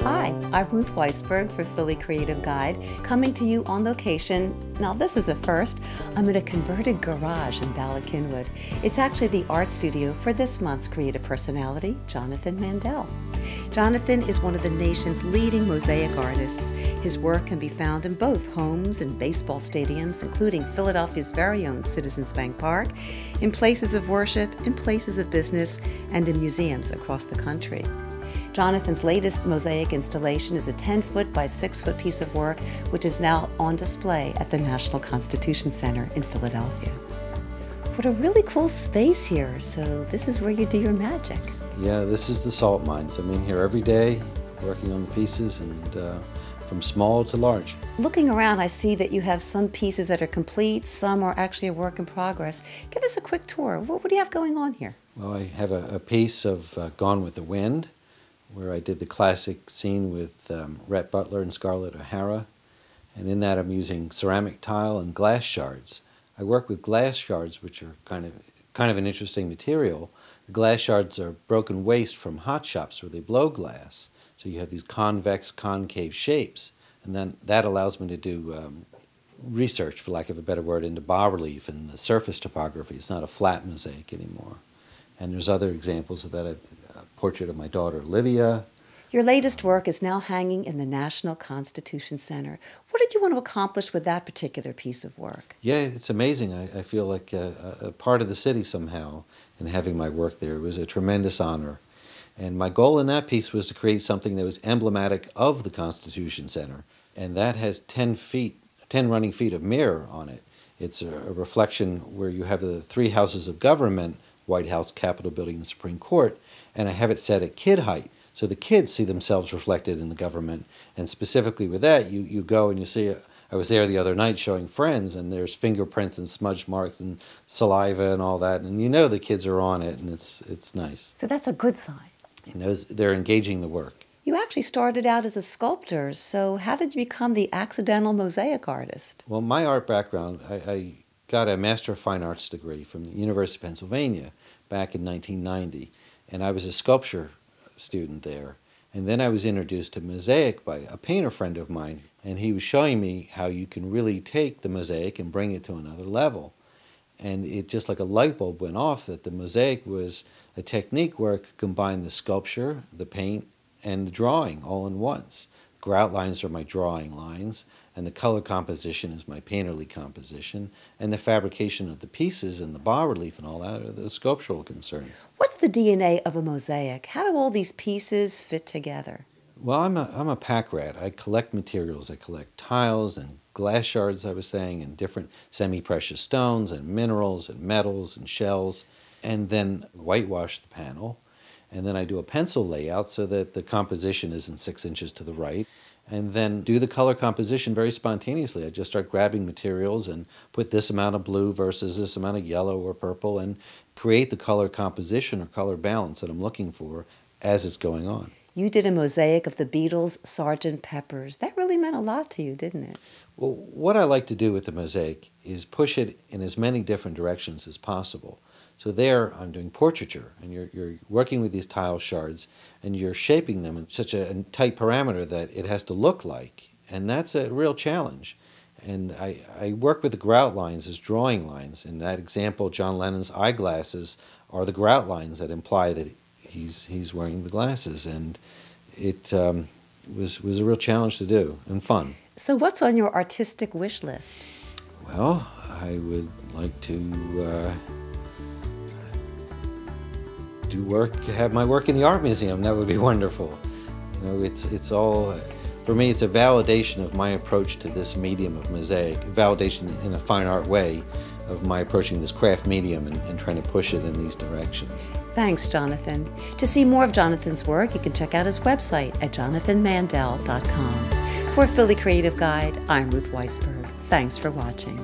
Hi, I'm Ruth Weisberg for Philly Creative Guide, coming to you on location. Now this is a first. I'm in a converted garage in Ballackinwood. It's actually the art studio for this month's creative personality, Jonathan Mandell. Jonathan is one of the nation's leading mosaic artists. His work can be found in both homes and baseball stadiums, including Philadelphia's very own Citizens Bank Park, in places of worship, in places of business, and in museums across the country. Jonathan's latest mosaic installation is a 10-foot by 6-foot piece of work, which is now on display at the National Constitution Center in Philadelphia. What a really cool space here. So this is where you do your magic. Yeah, this is the salt mines. I'm in here every day working on the pieces, and from small to large. Looking around, I see that you have some pieces that are complete, some are actually a work in progress. Give us a quick tour. What do you have going on here? Well, I have a piece of Gone with the Wind, where I did the classic scene with Rhett Butler and Scarlett O'Hara. And in that I'm using ceramic tile and glass shards. I work with glass shards, which are kind of an interesting material. The glass shards are broken waste from hot shops where they blow glass. So you have these convex, concave shapes. And then that allows me to do research, for lack of a better word, into bas-relief and the surface topography. It's not a flat mosaic anymore. And there's other examples of that. A portrait of my daughter, Olivia. Your latest work is now hanging in the National Constitution Center. What did you want to accomplish with that particular piece of work? Yeah, it's amazing. I feel like a part of the city somehow in having my work there. It was a tremendous honor. And my goal in that piece was to create something that was emblematic of the Constitution Center. And that has 10 running feet of mirror on it. It's a reflection where you have the three houses of government, White House, Capitol Building, and Supreme Court, and I have it set at kid height. So the kids see themselves reflected in the government. And specifically with that, you go and you see, I was there the other night showing friends, and there's fingerprints and smudge marks and saliva and all that, and you know the kids are on it, and it's nice. So that's a good sign. You know, they're engaging the work. You actually started out as a sculptor, so how did you become the accidental mosaic artist? Well, my art background, I got a Master of Fine Arts degree from the University of Pennsylvania back in 1990, and I was a sculpture student there. And then I was introduced to mosaic by a painter friend of mine, and he was showing me how you can really take the mosaic and bring it to another level. And it just like a light bulb went off that the mosaic was a technique where it could combine the sculpture, the paint, and the drawing all in once. Grout lines are my drawing lines, and the color composition is my painterly composition, and the fabrication of the pieces and the bas-relief and all that are the sculptural concerns. What's the DNA of a mosaic? How do all these pieces fit together? Well, I'm a pack rat. I collect materials. I collect tiles and glass shards, I was saying, and different semi-precious stones and minerals and metals and shells, and then whitewash the panel. And then I do a pencil layout so that the composition isn't 6 inches to the right. And then do the color composition very spontaneously. I just start grabbing materials and put this amount of blue versus this amount of yellow or purple and create the color composition or color balance that I'm looking for as it's going on. You did a mosaic of the Beatles' Sgt. Pepper's. That really meant a lot to you, didn't it? Well, what I like to do with the mosaic is push it in as many different directions as possible. So there, I'm doing portraiture, and you're working with these tile shards, and you're shaping them in such a tight parameter that it has to look like, and that's a real challenge. And I work with the grout lines as drawing lines. In that example, John Lennon's eyeglasses are the grout lines that imply that he's wearing the glasses, and it was a real challenge to do, and fun. So what's on your artistic wish list? Well, I would like to have my work in the art museum. That would be wonderful. You know, it's all, for me, it's a validation of my approach to this medium of mosaic, validation in a fine art way of my approaching this craft medium and trying to push it in these directions. Thanks, Jonathan. To see more of Jonathan's work, you can check out his website at jonathanmandell.com. For Philly Creative Guide, I'm Ruth Weisberg. Thanks for watching.